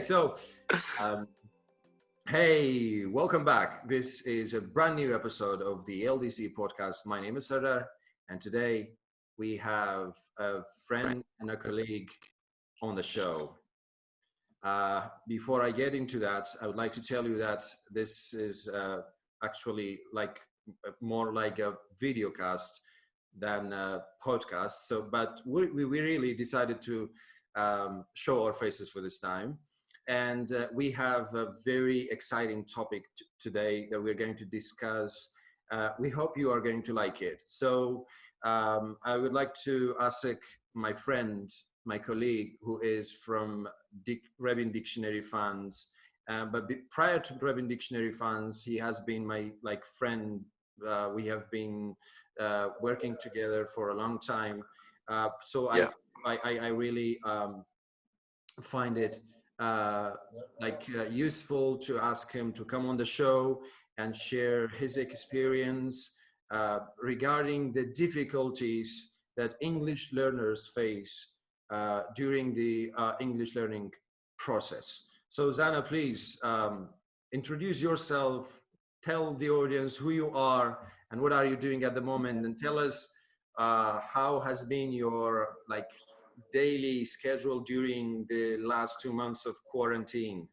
so hey, welcome back. This is a brand new episode of the LDC Podcast. My name is Zana, and today we have a friend and a colleague on the show. Before I get into that, I would like to tell you that this is actually more like a video cast than a podcast. But we really decided to show our faces for this time. And we have a very exciting topic today that we're going to discuss. We hope you are going to like it. So I would like to ask my friend, my colleague, who is from Rebin Dictionary Funds. But prior to Rebin Dictionary Funds, he has been my friend. We have been working together for a long time. So I really find it useful to ask him to come on the show and share his experience regarding the difficulties that English learners face during the English learning process. So Zana, please introduce yourself, tell the audience who you are and what are you doing at the moment, and tell us how has been your daily schedule during the last 2 months of quarantine.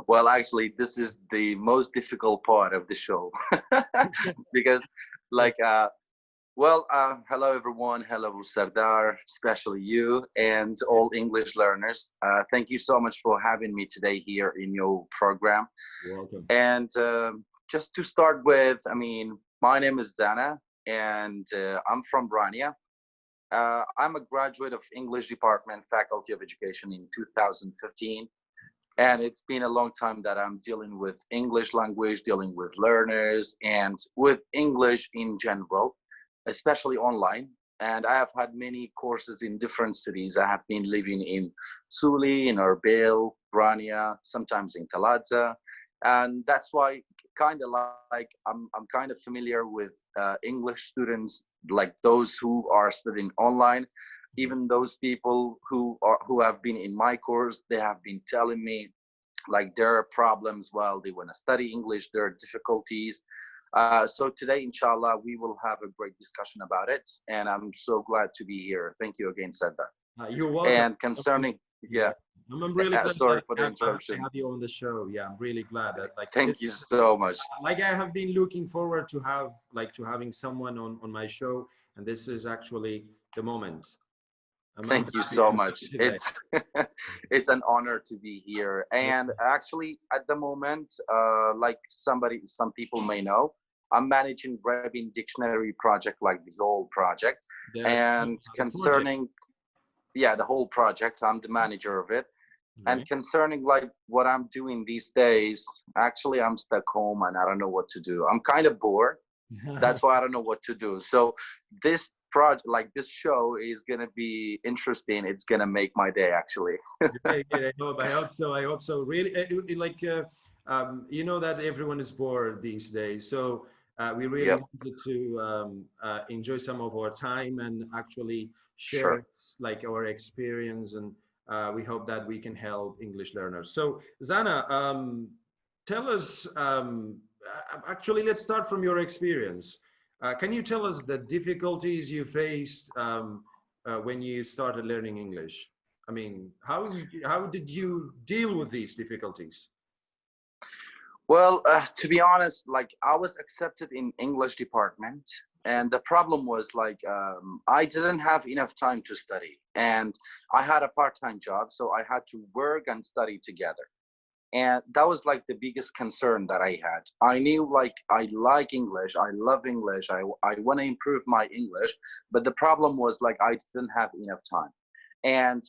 Well, actually, this is the most difficult part of the show because hello everyone. Hello Sardar, especially you and all English learners. Thank you so much for having me today here in your program. You're welcome. And just to start with, my name is Zana and I'm from Brania. I'm a graduate of English Department, Faculty of Education in 2015. And it's been a long time that I'm dealing with English language, dealing with learners, and with English in general, especially online. And I have had many courses in different cities. I have been living in Suli, in Erbil, Brania, sometimes in Kaladza. And that's why I'm kind of familiar with English students, like those who are studying online. Even those people who have been in my course, they have been telling me there are problems while they want to study English, there are difficulties. So today, inshallah, we will have a great discussion about it. And I'm so glad to be here. Thank you again, Sardar. You're welcome. And concerning, I'm really glad sorry for the interruption. I have you on the show. Yeah, I'm really glad. Thank you so much. I have been looking forward to having someone on my show, and this is actually the moment. Thank you so much. It's an honor to be here. And actually, at the moment, some people may know, I'm managing Rebin Dictionary project, the whole project. And concerning, the whole project, I'm the manager of it. And concerning what I'm doing these days, actually, I'm stuck home and I don't know what to do. I'm kind of bored. That's why I don't know what to do. So this project, this show, is going to be interesting. It's going to make my day, actually. I hope so. Really, you know that everyone is bored these days. So we really wanted to enjoy some of our time and actually share our experience, and we hope that we can help English learners. So Zana, tell us, actually, let's start from your experience. Can you tell us the difficulties you faced when you started learning English? How did you deal with these difficulties? Well, to be honest, I was accepted in English department, and the problem was I didn't have enough time to study, and I had a part-time job, so I had to work and study together. And that was the biggest concern that I had. I knew I like English, I love English, I want to improve my English, but the problem was I didn't have enough time. And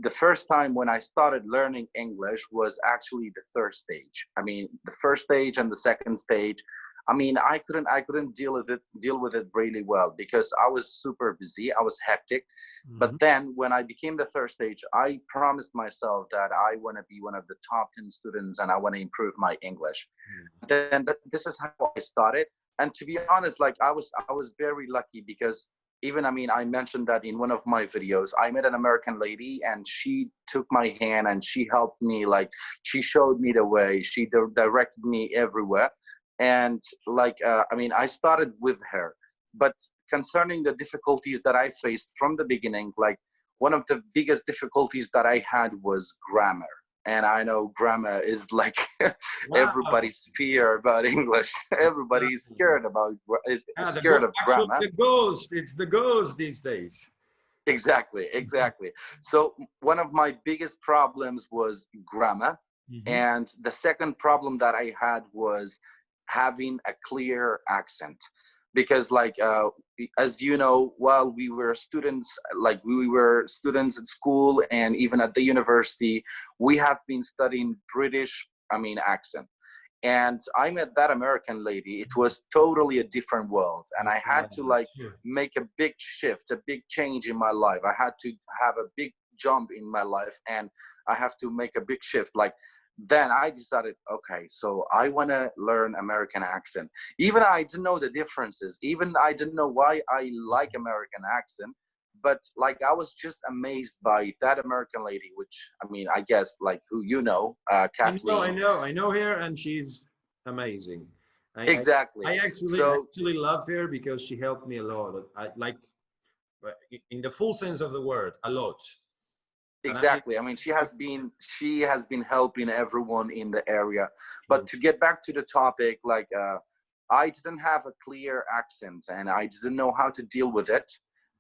the first time when I started learning English was actually the third stage. The first stage and the second stage, I couldn't deal with it really well because I was super busy. I was hectic. Mm-hmm. But then when I became the third stage, I promised myself that I want to be one of the top 10 students and I want to improve my English. Mm-hmm. Then this is how I started. And to be honest, I was very lucky because even, I mean, I mentioned that in one of my videos. I met an American lady, and she took my hand and she helped me. Like, she showed me the way. She directed me everywhere. And like, I mean, I started with her. But concerning the difficulties that I faced from the beginning, like, one of the biggest difficulties that I had was grammar. And I know grammar is like everybody's fear about English. Everybody's scared about scared of grammar. It's the ghost these days. Exactly. So one of my biggest problems was grammar. And the second problem that I had was having a clear accent. Because like, as you know, while we were students, like we were students at school and even at the university, we have been studying British, I mean, accent. And I met that American lady. It was totally a different world. And I had to like make a big shift, a big change in my life. I had to have a big jump in my life, and I have to make a big shift. Like, then I decided, okay, so I want to learn American accent. Even I didn't know the differences. Even I didn't know why I like American accent. But like, I was just amazed by that American lady, which, I mean, I guess like who you know, Kathleen. I know her, and she's amazing. Exactly. I actually love her because she helped me a lot. I like, in the full sense of the word, a lot. Exactly. I mean, she has been helping everyone in the area. But to get back to the topic, like, I didn't have a clear accent and I didn't know how to deal with it.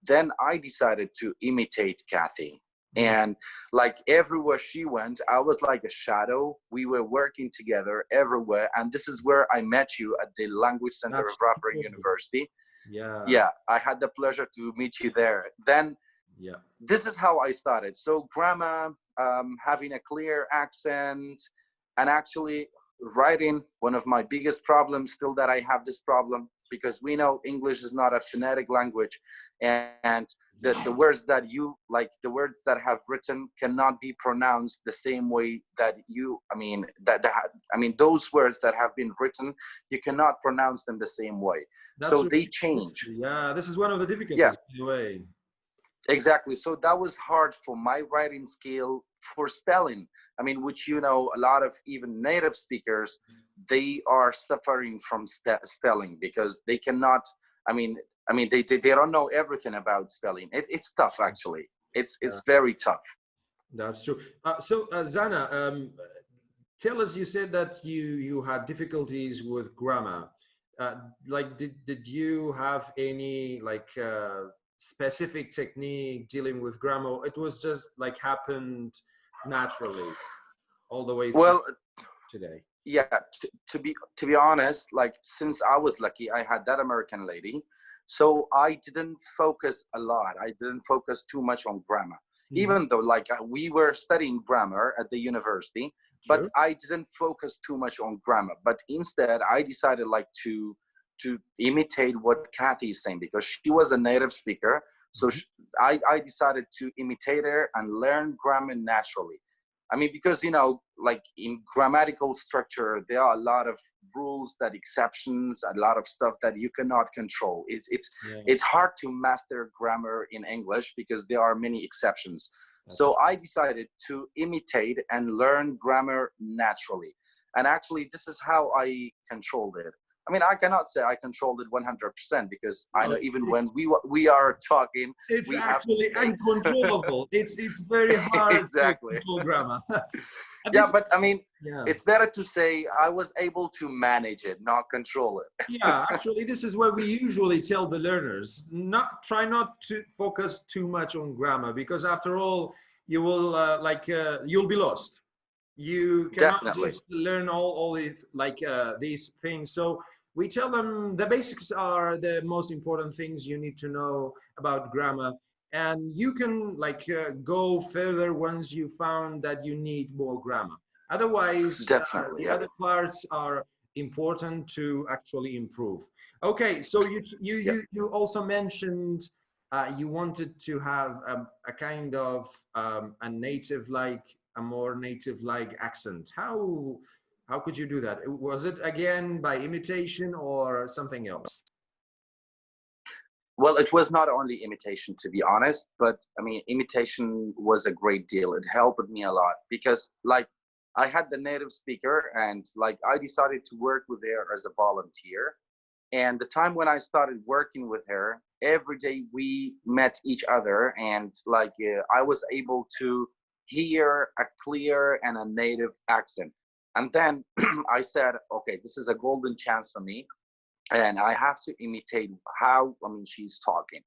Then I decided to imitate Kathy. And like, everywhere she went, I was like a shadow. We were working together everywhere. And this is where I met you at the Language Center of Rapper University. Yeah, I had the pleasure to meet you there. Then this is how I started. So grammar, having a clear accent, and actually writing. One of my biggest problems still that I have this problem, because we know English is not a phonetic language, and the words that you like, the words that have written cannot be pronounced the same way that you, I mean, those words that have been written, you cannot pronounce them the same way. So they change. Yeah, this is one of the difficulties in a way. Exactly. So that was hard for my writing skill, for spelling. I mean, which, you know, a lot of even native speakers, they are suffering from spelling because they cannot, they don't know everything about spelling. It's tough, actually. It's very tough. That's true. So Zana, tell us, you said that you had difficulties with grammar. Like, did you have any like specific technique dealing with grammar? It was just like happened naturally all the way through today? Yeah, to be honest, like, since I was lucky, I had that American lady, so I didn't focus a lot. I didn't focus too much on grammar, even though like we were studying grammar at the university, but I didn't focus too much on grammar. But instead, I decided like to imitate what Kathy is saying, because she was a native speaker. So I decided to imitate her and learn grammar naturally. I mean, because, you know, like in grammatical structure, there are a lot of rules, that exceptions, a lot of stuff that you cannot control. It's hard to master grammar in English because there are many exceptions. So I decided to imitate and learn grammar naturally. And actually, this is how I controlled it. I mean, I cannot say I controlled it 100%, because I know even when we are talking, it's actually uncontrollable. It's very hard to control grammar. Yeah, but I mean, it's better to say I was able to manage it, not control it. Yeah, actually, this is what we usually tell the learners: try not to focus too much on grammar, because after all, you will you'll be lost. You cannot just learn all these these things. So we tell them the basics are the most important things you need to know about grammar, and you can go further once you found that you need more grammar. Otherwise, the other parts are important to actually improve. Okay, so you also mentioned you wanted to have a kind of a more native-like accent. How could you do that? Was it again by imitation or something else? Well, it was not only imitation, to be honest, but I mean, imitation was a great deal. It helped me a lot because like I had the native speaker and like I decided to work with her as a volunteer. And the time when I started working with her, every day we met each other and like I was able to hear a clear and a native accent. And then I said, okay, this is a golden chance for me. And I have to imitate how, I mean, she's talking.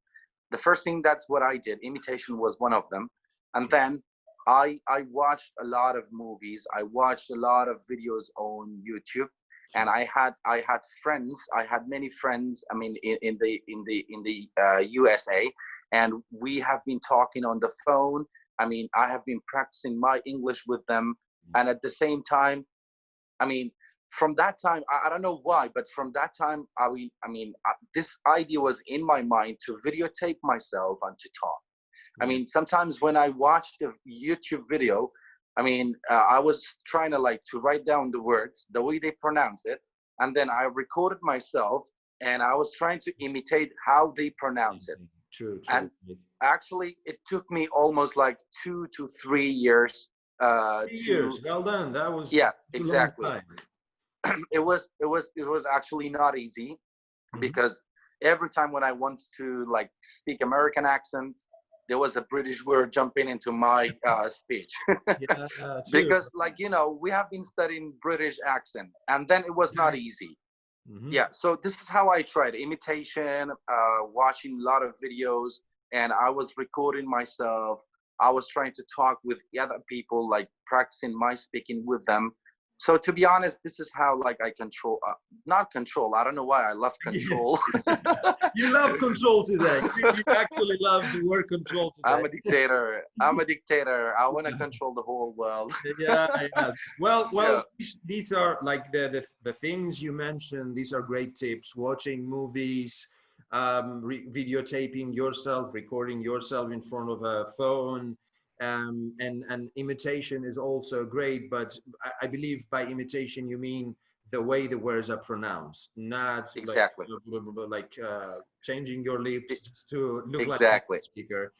The first thing, that's what I did. Imitation was one of them. And then I watched a lot of movies. I watched a lot of videos on YouTube. And I had friends. I had many friends. I mean, in the USA, and we have been talking on the phone. I mean, I have been practicing my English with them, and at the same time, I mean, from that time, I don't know why, but from that time, this idea was in my mind to videotape myself and to talk. I mean, sometimes when I watched a YouTube video, I mean, I was trying to like to write down the words, the way they pronounce it. And then I recorded myself and I was trying to imitate how they pronounce it. True. And actually it took me almost like 2 to 3 years. 3 years, well done. That was exactly. A long time. It was actually not easy because every time when I wanted to like speak American accent, there was a British word jumping into my speech. Because like, you know, we have been studying British accent and then it was not easy. Yeah, so this is how I tried imitation, watching a lot of videos, and I was recording myself. I was trying to talk with the other people, like practicing my speaking with them. So to be honest, this is how like I control, not control. I don't know why I love control. You love control today. You actually love the word control today. I'm a dictator. I want to control the whole world. Yeah. Well, these are like the things you mentioned. These are great tips. Watching movies, videotaping yourself, recording yourself in front of a phone. And imitation is also great, but I believe by imitation you mean the way the words are pronounced, not exactly like changing your lips to look exactly like a speaker.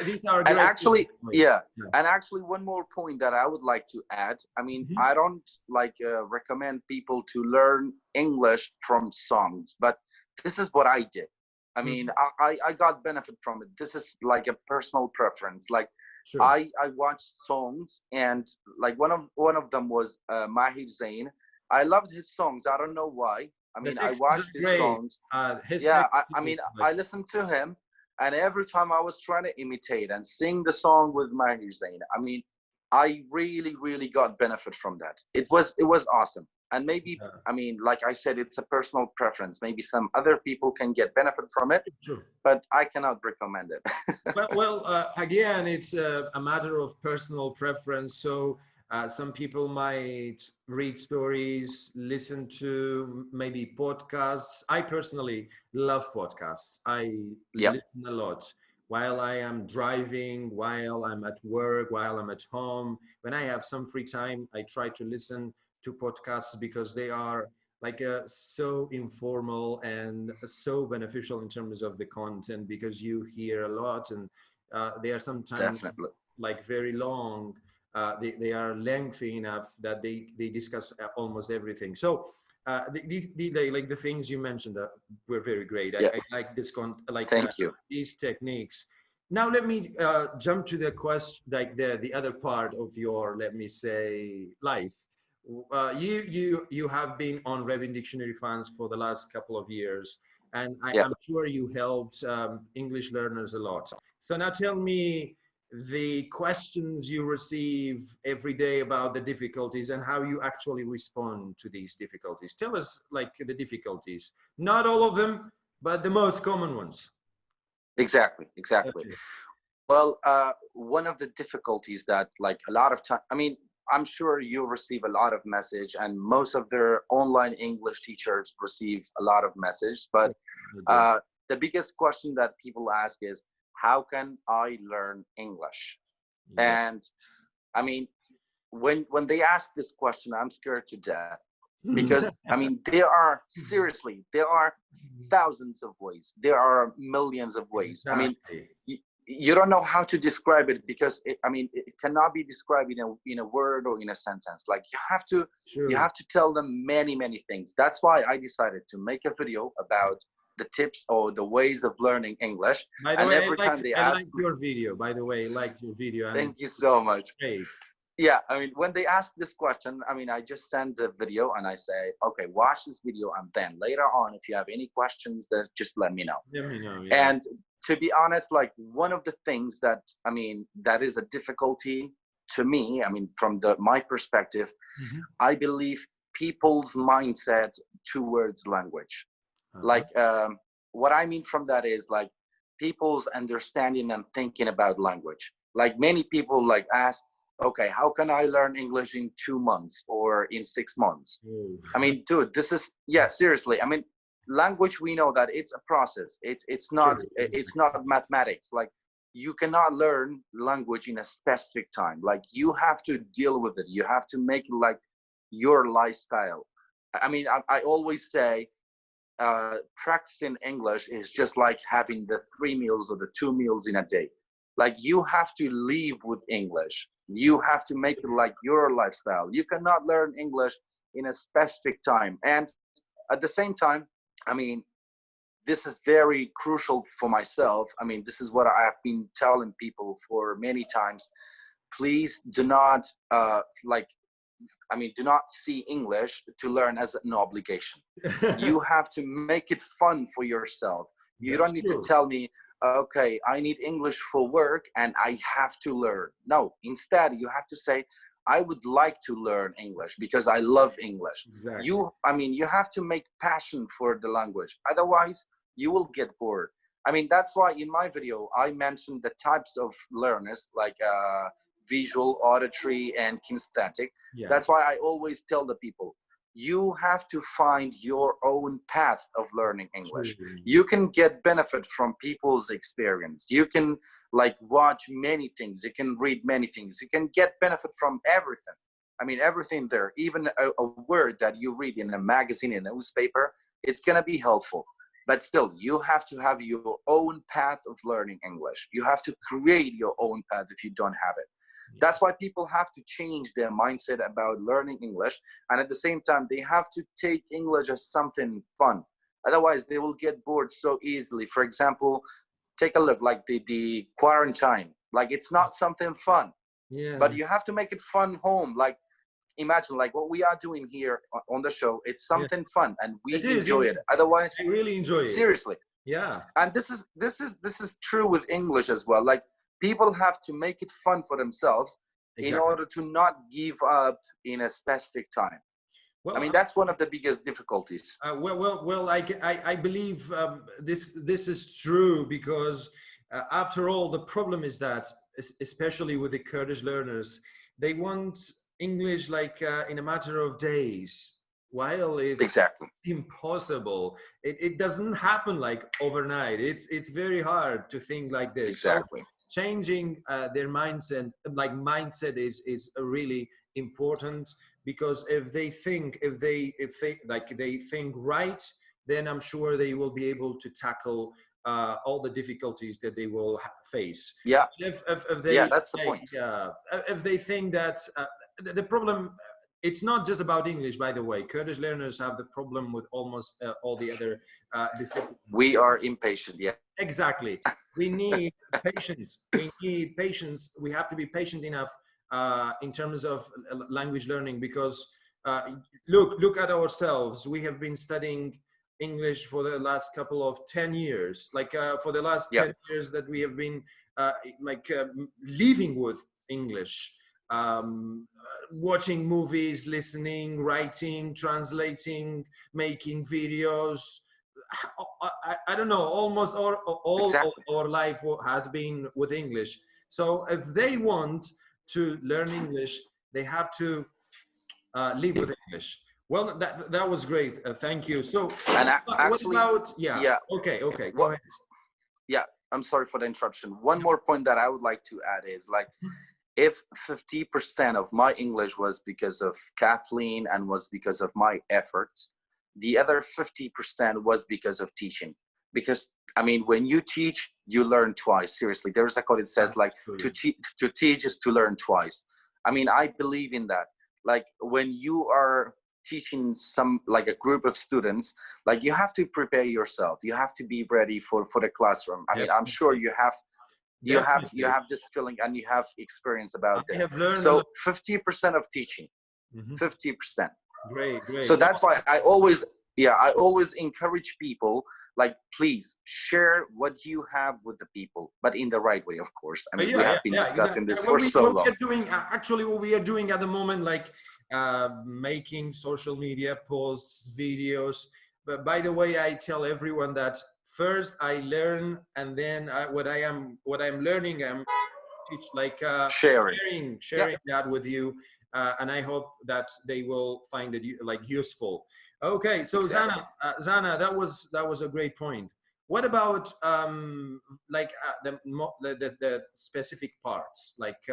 These are and great actually and actually one more point that I would like to add. I mean, I don't like recommend people to learn English from songs, but this is what I did. I mean, I got benefit from it. This is like a personal preference. Like, sure. I watched songs, and like one of them was Mahir Zain. I loved his songs. I don't know why. I mean, I watched his songs. I listened to him, and every time I was trying to imitate and sing the song with Mahir Zain, I mean, I really got benefit from that. It was awesome. And maybe, I mean, like I said, it's a personal preference. Maybe some other people can get benefit from it, but I cannot recommend it. Again, it's a matter of personal preference. So some people might read stories, listen to maybe podcasts. I personally love podcasts. I listen a lot. While I am driving, while I'm at work, while I'm at home, when I have some free time, I try to listen to podcasts because they are like so informal and so beneficial in terms of the content, because you hear a lot, and they are sometimes like very long. They are lengthy enough that they discuss almost everything. So like the things you mentioned were very great. I like this Thank you. These techniques. Now let me jump to the question, like the other part of your, let me say, life. You have been on Revin Dictionary Fans for the last couple of years, and I'm sure you helped English learners a lot. So now tell me the questions you receive every day about the difficulties and how you actually respond to these difficulties. Tell us like the difficulties, not all of them, but the most common ones. Exactly. Okay. Well, one of the difficulties that like a lot of time, I mean, I'm sure you receive a lot of message, and most of their online English teachers receive a lot of message. But the biggest question that people ask is, how can I learn English? And I mean, when they ask this question, I'm scared to death, because I mean, there are thousands of ways. There are millions of ways. Exactly. I mean, you don't know how to describe it because it cannot be described in a word or in a sentence. Like you have to tell them many things. That's why I decided to make a video about the tips or the ways of learning English. By the way, I like your video. By the way, I like your video. Thank you so much. Great. Yeah, I mean, when they ask this question, I mean, I just send a video and I say, okay, watch this video, and then later on, if you have any questions, then just let me know. Let me know. Yeah. And to be honest, like one of the things that, I mean, that is a difficulty to me, I mean, from my perspective, I believe people's mindset towards language. Like, what I mean from that is like people's understanding and thinking about language. Like many people like ask, okay, how can I learn English in 2 months or in 6 months? I mean, dude, this is, yeah, seriously. I mean, language, we know that it's a process. It's not mathematics. Like you cannot learn language in a specific time. Like you have to deal with it. You have to make it like your lifestyle. I mean, I always say, practicing English is just like having the 3 meals or the 2 meals in a day. Like you have to live with English. You have to make it like your lifestyle. You cannot learn English in a specific time. And at the same time, I mean, this is very crucial for myself. I mean, this is what I have been telling people for many times. Please do not do not see English to learn as an obligation. You have to make it fun for yourself. You don't need to tell me, okay, I need English for work and I have to learn. No, instead you have to say, I would like to learn English because I love English. Exactly. You have to make passion for the language. Otherwise, you will get bored. I mean, that's why in my video, I mentioned the types of learners like visual, auditory, and kinesthetic. Yeah. That's why I always tell the people, you have to find your own path of learning English. You can get benefit from people's experience. You can like watch many things. You can read many things. You can get benefit from everything. I mean, everything there, even a word that you read in a magazine, in a newspaper, it's going to be helpful. But still, you have to have your own path of learning English. You have to create your own path if you don't have it. That's why people have to change their mindset about learning English. And at the same time, they have to take English as something fun. Otherwise, they will get bored so easily. For example, take a look, like the quarantine. Like, it's not something fun. Yeah. But you have to make it fun home. Like, imagine, like, what we are doing here on the show. It's something fun, and we enjoy it. Otherwise, I really enjoy it. Seriously. Yeah. And this is true with English as well. Like, people have to make it fun for themselves in order to not give up in a specific time. Well, I mean, that's one of the biggest difficulties. I believe this is true because after all, the problem is that, especially with the Kurdish learners, they want English like in a matter of days. While it's impossible, it doesn't happen like overnight. It's very hard to think like this. Exactly. So, changing their mindset is really important, because if they think right, then I'm sure they will be able to tackle all the difficulties that they will face. Yeah. If that's the point. If they think that the problem, it's not just about English, by the way. Kurdish learners have the problem with almost all the other disciplines. We are impatient, yeah. Exactly. We need patience. We have to be patient enough in terms of language learning, because look at ourselves. We have been studying English for the last couple of 10 years. Like for the last 10 years that we have been living with English. Watching movies, listening, writing, translating, making videos. I don't know, almost all our life has been with English. So if they want to learn English, they have to live with English. Well, that was great. Thank you. So what about, okay, go ahead. Yeah, I'm sorry for the interruption. One more point that I would like to add is, like, if 50% of my English was because of Kathleen and was because of my efforts, the other 50% was because of teaching. Because, I mean, when you teach, you learn twice. Seriously, there's a quote that says, like, to teach is to learn twice. I mean, I believe in that. Like, when you are teaching like a group of students, like, you have to prepare yourself. You have to be ready for the classroom. I mean, I'm sure you have this feeling and you have experience about this. So 50% of teaching, 50%. Great. So that's why I always encourage people, like, please share what you have with the people, but in the right way, of course. I mean, we have been discussing this for so long. What we are doing at the moment, like making social media posts, videos. But by the way, I tell everyone that first I learn, and then what I'm learning, I'm teach, like sharing that with you, and I hope that they will find it like useful. Okay, so exactly. Zana, that was a great point. What about like the specific parts, like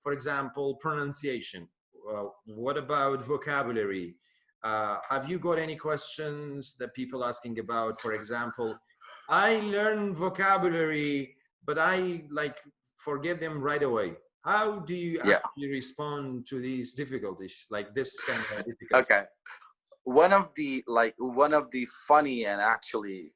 for example, pronunciation? What about vocabulary? Have you got any questions that people asking about? For example, I learn vocabulary, but I like forget them right away. How do you actually respond to these difficulties, like this kind of difficulty? Okay, one of the funny, and actually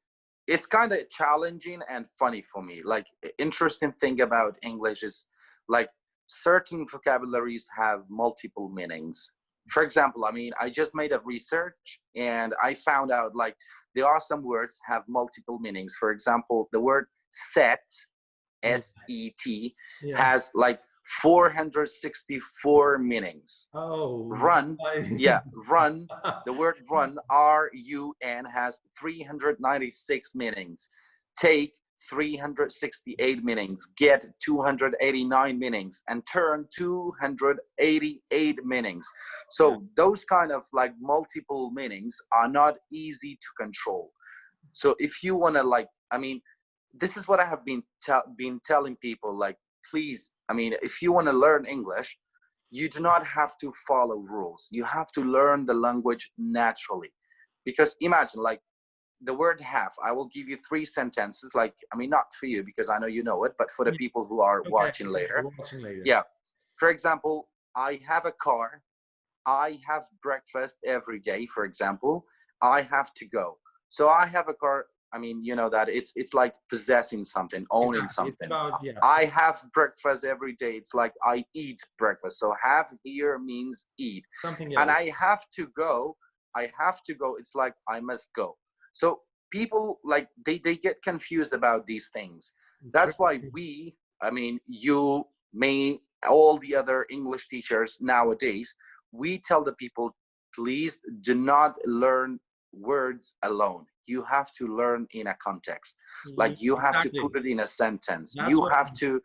it's kind of challenging and funny for me, like, interesting thing about English is, like, certain vocabularies have multiple meanings. For example, I mean, I just made a research and I found out, like, there are some words have multiple meanings. For example, the word set, S-E-T, has like 464 meanings. Oh, run, run, the word run, R-U-N, has 396 meanings. Take, 368 meanings. Get, 289 meanings. And turn, 288 meanings. So those kind of, like, multiple meanings are not easy to control. So if you want to, like, I mean, this is what I have been telling people, like, please, I mean, if you want to learn English, you do not have to follow rules. You have to learn the language naturally. Because imagine, like, the word have, I will give you 3 sentences, like, I mean, not for you because I know you know it, but for the people who are watching later. Yeah. For example, I have a car. I have breakfast every day, for example. I have to go. So I have a car. I mean, you know that it's like possessing something, owning something. I have breakfast every day. It's like I eat breakfast. So have here means eat. Something else. And I have to go. It's like I must go. So people, like, they get confused about these things. That's why you, me, all the other English teachers nowadays, we tell the people, please do not learn words alone. You have to learn in a context. Like, you have to put it in a sentence. I mean, you have to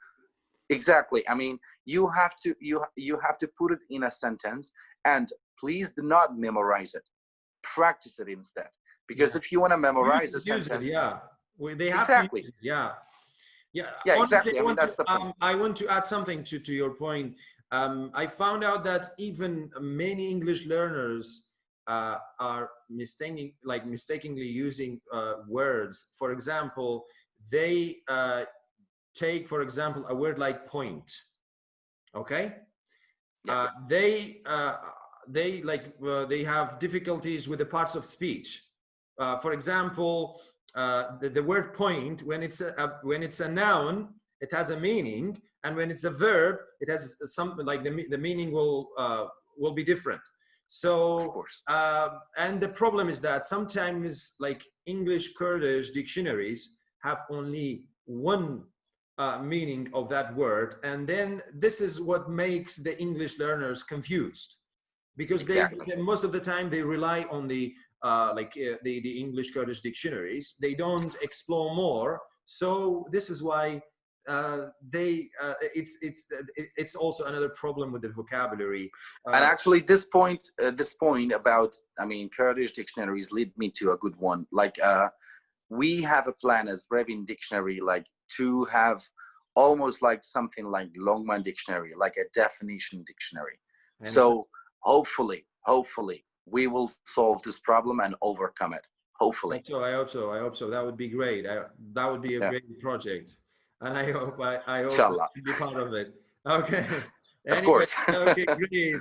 put it in a sentence, and please do not memorize it. Practice it instead. Because if you want to memorize a sentence, they have to use it. Honestly, exactly. I mean, that's the point. I want to add something to your point. I found out that even many English learners are mistakenly using words. For example, they take, for example, a word like point. Okay, they have difficulties with the parts of speech. For example, the word point, when it's a noun, it has a meaning, and when it's a verb, it has something like the meaning will be different. So, of course. And the problem is that sometimes, like, English Kurdish dictionaries have only one meaning of that word, and then this is what makes the English learners confused, because they most of the time they rely on the English Kurdish dictionaries. They don't explore more. So this is why it's also another problem with the vocabulary. And actually, this point about, I mean, Kurdish dictionaries lead me to a good one. Like, we have a plan as Brevin Dictionary, like, to have almost like something like Longman Dictionary, like a definition dictionary. And So hopefully, we will solve this problem and overcome it. Hopefully. I hope so. That would be great. That would be a great project. And I hope I can be part of it. Okay. Of course. Okay, great.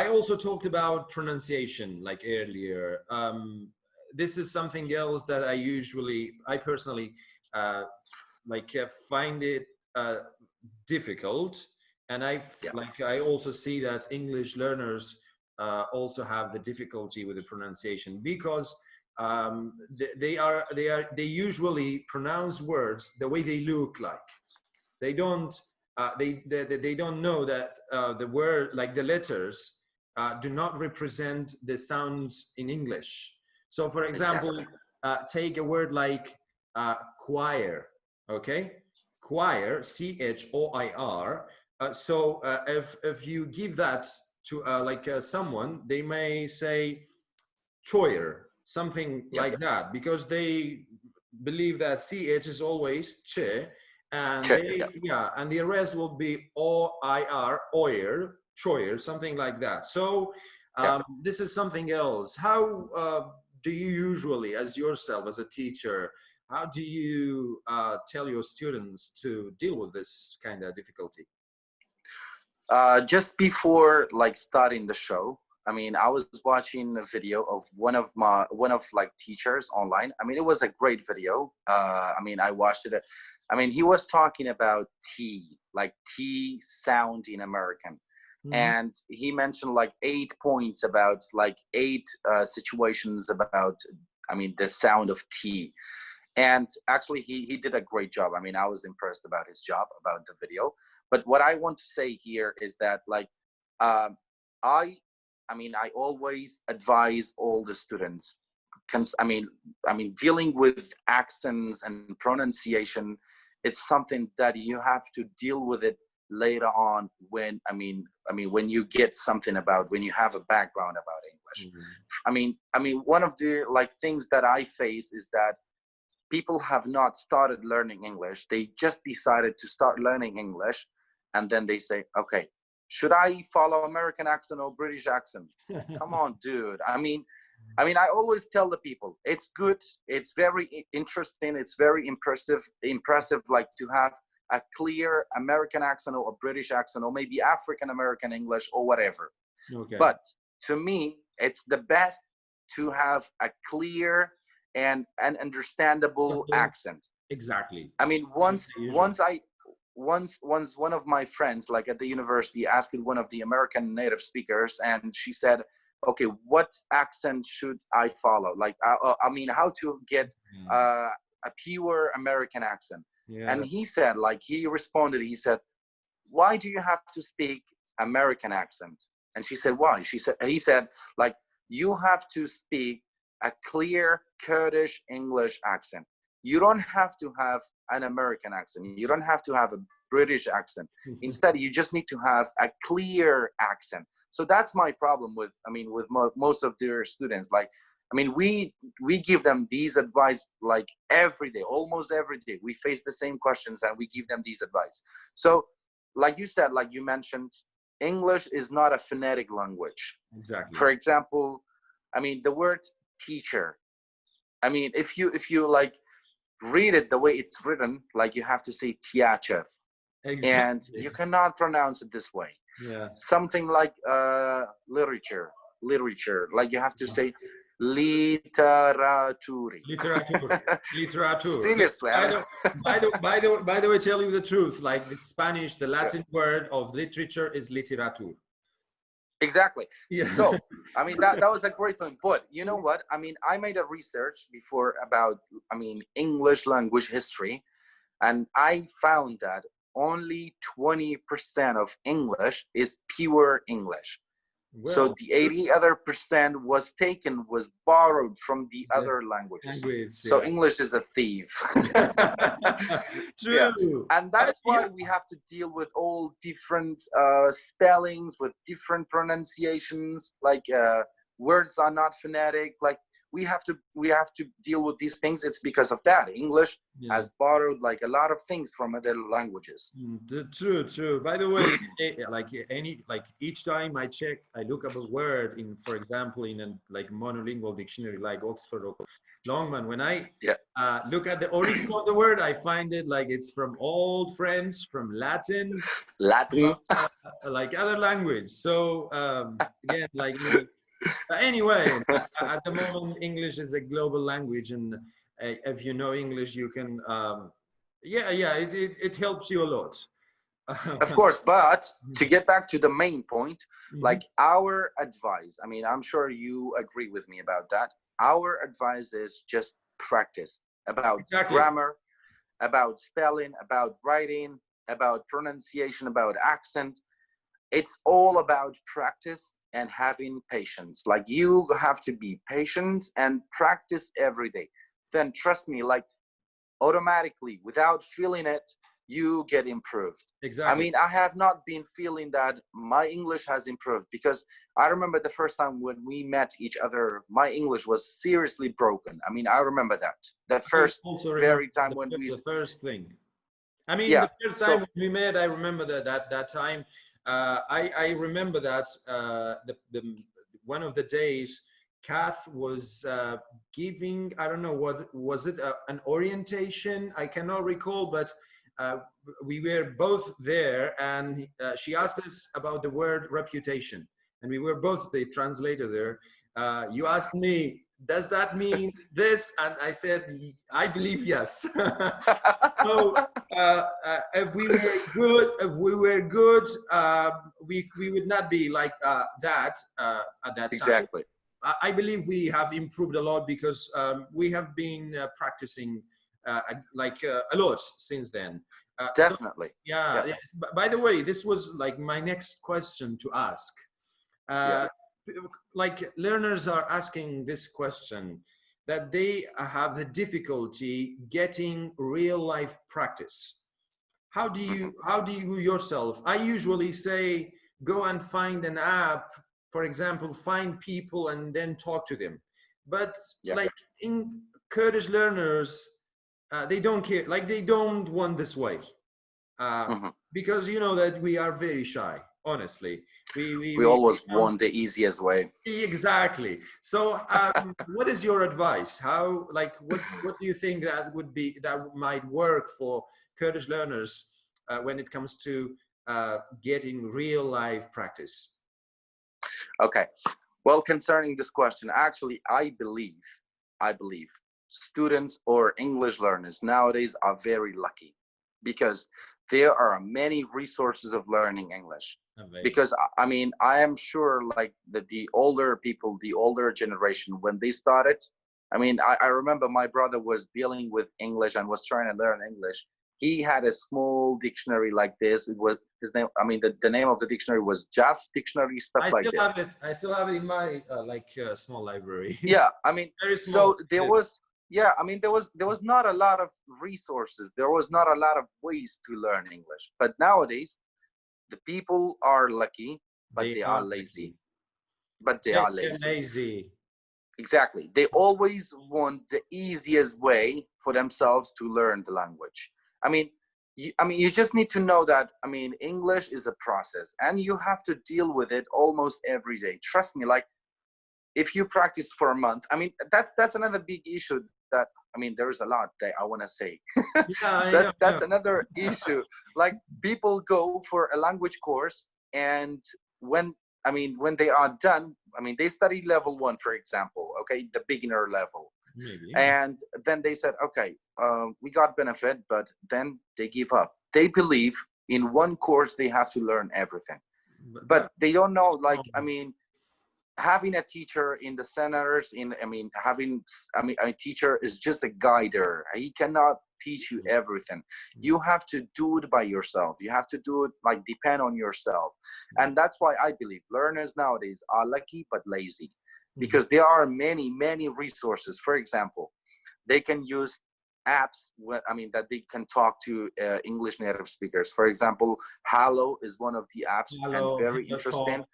I also talked about pronunciation like earlier. This is something else that I personally find it difficult. And I also see that English learners also have the difficulty with the pronunciation because they usually pronounce words the way they look like. They don't know that the word, like the letters, do not represent the sounds in English. So, for example, take a word like choir. Okay, choir, CHOIR. So if you give that to someone, they may say choir, something like that, because they believe that CH is always ch, and and the rest will be OIR, oir, choir, something like that. So this is something else. How do you usually, as yourself, as a teacher, how do you tell your students to deal with this kind of difficulty? Just before starting the show, I mean, I was watching a video of one of teachers online. I mean, it was a great video. I mean, I watched it. I mean, he was talking about T, like T sound in American. Mm-hmm. And he mentioned 8 points about 8 situations about, I mean, the sound of T. And actually he did a great job. I mean, I was impressed about his job, about the video. But what I want to say here is that I always advise all the students, I mean, dealing with accents and pronunciation, it's something that you have to deal with it later on when, when you get something about, when you have a background about English. Mm-hmm. I mean, one of the things that I face is that people have not started learning English. They just decided to start learning English. And then they say, okay, should I follow American accent or British accent? Come on, dude. I mean, I always tell the people, it's good. It's very interesting. It's very impressive, to have a clear American accent or a British accent or maybe African-American English or whatever. Okay. But to me, it's the best to have a clear and an understandable accent. Exactly. I mean, once one of my friends, at the university, asked one of the American native speakers, and she said, okay, what accent should I follow? How to get a pure American accent? Yeah. And he said, he responded, he said, why do you have to speak American accent? And she said, why? He said, you have to speak a clear Kurdish English accent. You don't have to have an American accent. You don't have to have a British accent. Instead, you just need to have a clear accent. So that's my problem with most of their students. We give them these advice every day, almost every day. We face the same questions and we give them these advice. So you said, you mentioned, English is not a phonetic language. Exactly. For example, the word teacher. If you read it the way it's written, you have to say teacher. Exactly. And you cannot pronounce it this way. Yeah. Something like literature. You have to say literature. Seriously. By the way, tell you the truth, the Spanish, the Latin word of literature is literatur. Exactly. Yeah. So, that was a great point. But you know what? I made a research before about, English language history, and I found that only 20% of English is pure English. Well, so the 80% was borrowed from the other languages. So English is a thief. True. Yeah. And that's why we have to deal with all different spellings, with different pronunciations, words are not phonetic. we have to deal with these things. It's because of that. English has borrowed like a lot of things from other languages. True. By the way, each time I look up a word in, for example, in a like monolingual dictionary like Oxford or Longman, when I look at the origin of the word, I find it like it's from Old French, from Latin, like other language. So again, like anyway, at the moment, English is a global language, and if you know English, you can, it helps you a lot. Of course, but to get back to the main point, like our advice, I mean, I'm sure you agree with me about that. Our advice is just practice about grammar, about spelling, about writing, about pronunciation, about accent. It's all about practice and having patience. Like you have to be patient and practice every day. Then trust me, like automatically, without feeling it, you get improved. Exactly. I mean, I have not been feeling that my English has improved, because I remember the first time when we met each other, my English was seriously broken. I mean, I remember that. The first very time when we... The first thing. I mean, the first time when we met, I remember that time. I remember that one of the days, Kath was giving, I don't know, what was it, an orientation? I cannot recall, but we were both there, and she asked us about the word reputation, and we were both the translator there. You asked me, does that mean this? And I said, I believe yes. So if we were good, we would not be like that at that time. Exactly. I believe we have improved a lot, because we have been practicing a lot since then. Definitely. So, yeah. By the way, this was like my next question to ask. Like learners are asking this question, that they have the difficulty getting real life practice. How do you yourself? I usually say, go and find an app, for example, find people and then talk to them. But like in Kurdish learners, they don't care, like they don't want this way, because you know that we are very shy, honestly. We always want the easiest way. Exactly. So what is your advice? How, like, what do you think that might work for Kurdish learners when it comes to getting real life practice? Okay. Well, concerning this question, actually, I believe students or English learners nowadays are very lucky, because there are many resources of learning English. Because I mean, I am sure like the older people, the older generation, when they started, I mean, I remember my brother was dealing with English and was trying to learn English. He had a small dictionary like this. It was his name. I mean, the name of the dictionary was Jaff's Dictionary, stuff like this. I still have it in my small library. Yeah, I mean, very small. So there was. Yeah, I mean, there was not a lot of resources. There was not a lot of ways to learn English. But nowadays, the people are lucky, but they are lazy. Are lazy. Exactly. They always want the easiest way for themselves to learn the language. I mean, you just need to know that, I mean, English is a process, and you have to deal with it almost every day. Trust me, like, if you practice for a month, I mean, that's another big issue that, I mean, there is a lot that I want to say. That's another issue. Like, people go for a language course, and when they are done, I mean, they study level 1, for example, okay, the beginner level. Maybe. And then they said, okay, we got benefit, but then they give up. They believe in one course they have to learn everything. But they don't know, like, I mean, having a teacher in the centers, a teacher is just a guider. He cannot teach you everything. You have to do it by yourself. You have to do it, like, depend on yourself. And that's why I believe learners nowadays are lucky but lazy, because there are many, many resources. For example, they can use apps, that they can talk to English native speakers. For example, Hello is one of the apps, and very interesting.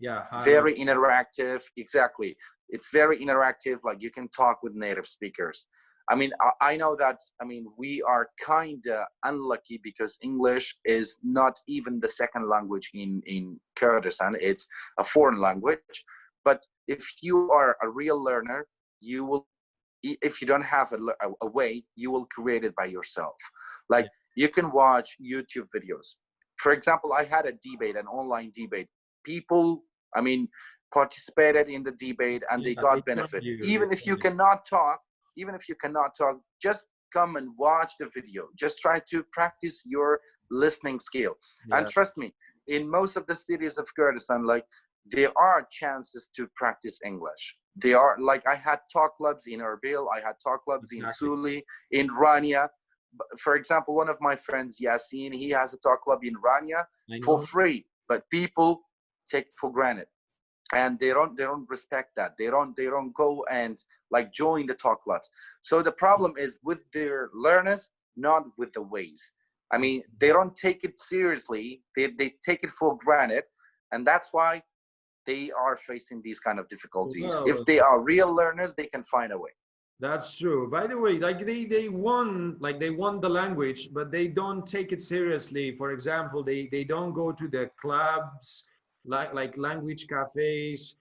Yeah, very interactive. Exactly. it's very interactive. Like you can talk with native speakers. I mean, I know that, I mean, we are kind of unlucky because English is not even the second language in Kurdistan. It's a foreign language. But if you are a real learner, you will, if you don't have a way, you will create it by yourself. Like you can watch YouTube videos. For example, I had a debate, an online debate. People, I mean, participated in the debate and they got benefit. Even if you cannot talk, just come and watch the video. Just try to practice your listening skill. And trust me, in most of the cities of Kurdistan, like there are chances to practice English. They are, like, I had talk clubs in Erbil, I had talk clubs in Suli, in Rania. For example, one of my friends, Yasin, he has a talk club in Rania for free, but people take it for granted. And they don't respect that. They don't go and like join the talk clubs. So the problem is with their learners, not with the ways. I mean, they don't take it seriously. They take it for granted, and that's why they are facing these kind of difficulties. Well, if they are real learners, they can find a way. That's true. By the way, like they won the language, but they don't take it seriously. For example, they don't go to the clubs like language cafes.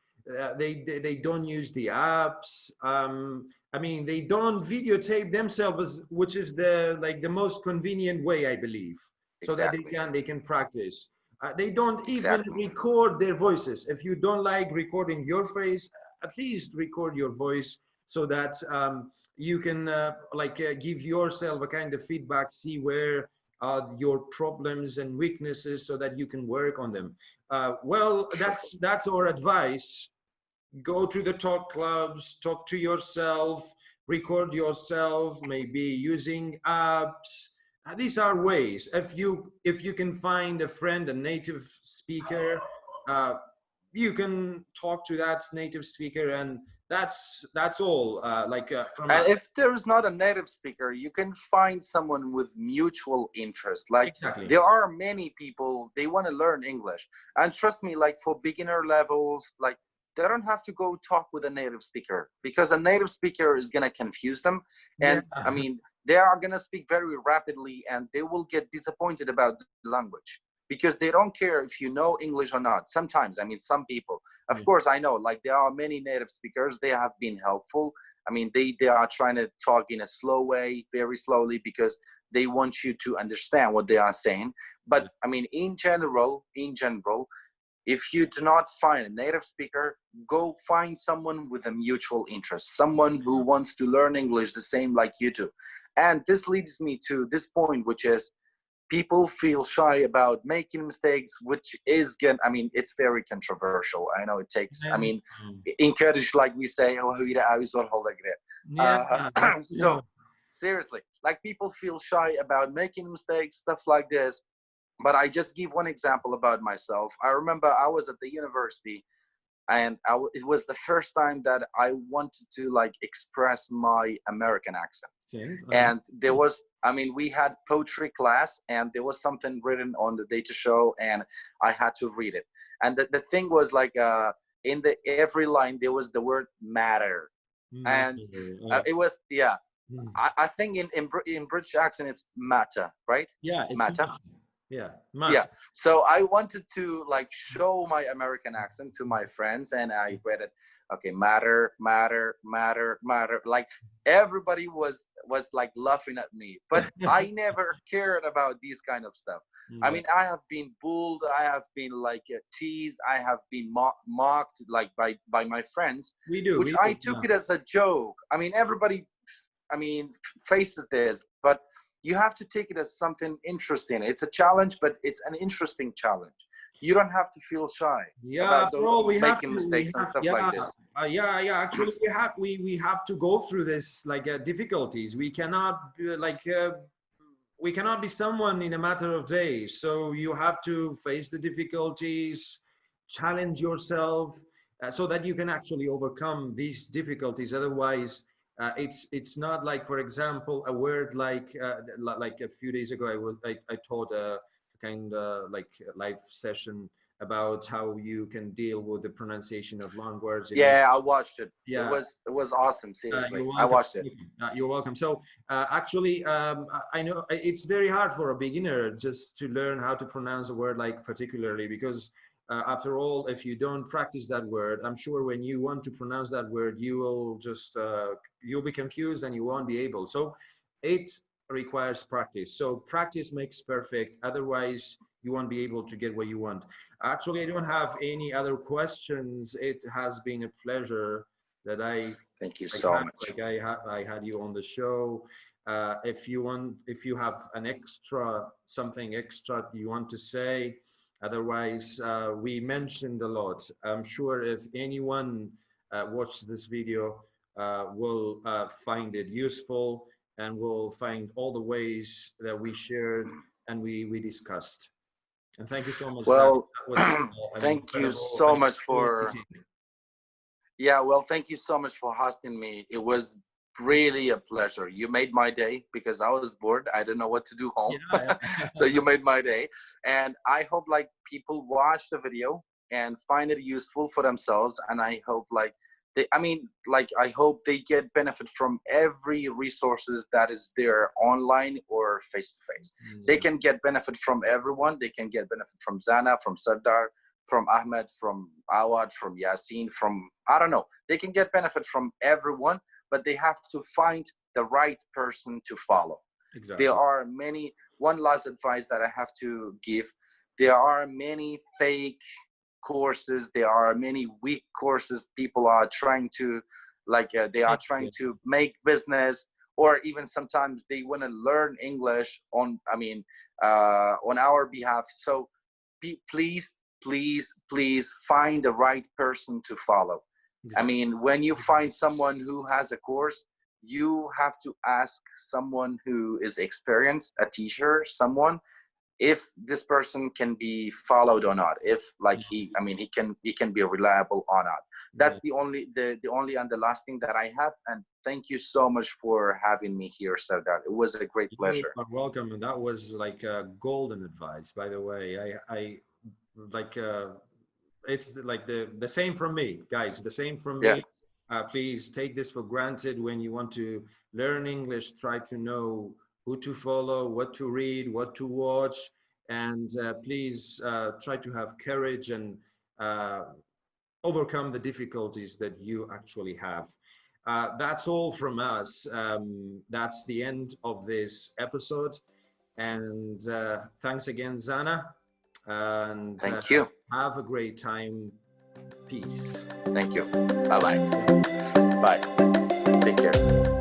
They don't use the apps. I mean, they don't videotape themselves, which is the most convenient way, I believe, so that they can practice. They don't even record their voices. If you don't like recording your face, at least record your voice so that you can give yourself a kind of feedback, see where your problems and weaknesses so that you can work on them. Well, that's our advice. Go to the talk clubs, talk to yourself, record yourself, maybe using apps. These are ways. If you can find a friend, a native speaker, you can talk to that native speaker, and that's all. And if there's not a native speaker, you can find someone with mutual interest. Like there are many people, they want to learn English, and trust me, like for beginner levels, like they don't have to go talk with a native speaker, because a native speaker is going to confuse them. And I mean, they are going to speak very rapidly and they will get disappointed about the language because they don't care if you know English or not. Sometimes, I mean, some people, of course, I know, like there are many native speakers, they have been helpful. I mean, they are trying to talk in a slow way, very slowly, because they want you to understand what they are saying. But I mean, in general, if you do not find a native speaker, go find someone with a mutual interest, someone who wants to learn English the same like you do. And this leads me to this point, which is people feel shy about making mistakes, which is good. I mean, it's very controversial. I know it takes, I mean, in Kurdish, like we say, so seriously, like people feel shy about making mistakes, stuff like this. But I just give one example about myself. I remember I was at the university, and it was the first time that I wanted to like express my American accent. And there was, I mean, we had poetry class, and there was something written on the data show, and I had to read it. And the thing was like, in every line there was the word matter, and it was I think in British accent it's matter, right? Yeah, it's matter. Yeah. So I wanted to like show my American accent to my friends, and I read it. Okay, matter. Like everybody was like laughing at me, but I never cared about these kind of stuff. I mean, I have been bullied, I have been like teased, I have been mocked like by my friends, which I took it as a joke. I mean, everybody, I mean, faces this, but you have to take it as something interesting. It's a challenge, but it's an interesting challenge. You don't have to feel shy about making mistakes and stuff like this. Actually, we have to go through this like difficulties. We cannot we cannot be someone in a matter of days. So you have to face the difficulties, challenge yourself, so that you can actually overcome these difficulties. Otherwise, it's not like, for example, a word like a few days ago I taught a kind of like live session about how you can deal with the pronunciation of long words. Yeah, I watched it. Yeah. It was awesome. Seriously, I watched it. You're welcome. So actually, I know it's very hard for a beginner just to learn how to pronounce a word, like particularly because after all, if you don't practice that word, I'm sure when you want to pronounce that word, you will just you'll be confused and you won't be able. So it requires practice. So practice makes perfect. Otherwise, you won't be able to get what you want. Actually, I don't have any other questions. It has been a pleasure that Thank you so much. Like I had you on the show. If you have something extra you want to say, otherwise we mentioned a lot. I'm sure if anyone watched this video will find it useful and will find all the ways that we shared and we discussed. And thank you so much. Well, thank you so much for. Yeah, well, thank you so much for hosting me. It was really a pleasure. You made my day because I was bored. I didn't know what to do home. Yeah. So you made my day. And I hope like people watch the video and find it useful for themselves. And I hope like I hope they get benefit from every resources that is there online or face-to-face. They can get benefit from everyone. They can get benefit from Zana, from Sardar, from Ahmed, from Awad, from Yasin, from, I don't know. They can get benefit from everyone, but they have to find the right person to follow. Exactly. There are one last advice that I have to give. There are many fake courses, there are many weak courses. People are trying to trying to make business, or even sometimes they want to learn English on our behalf. So please find the right person to follow. Exactly. I mean, when you find someone who has a course, you have to ask someone who is experienced, a teacher, someone, if this person can be followed or not, if he can be reliable or not. That's the only and the last thing that I have. And thank you so much for having me here, Sardar. It was a great pleasure. You're welcome. And that was like golden advice, by the way. I it's like the same from me, guys. The same from me. Please take this for granted when you want to learn English. Try to know who to follow, what to read, what to watch, and please try to have courage and overcome the difficulties that you actually have. That's all from us. That's the end of this episode. And thanks again, Zana. And thank you. Have a great time. Peace. Thank you. Bye-bye. Bye. Take care.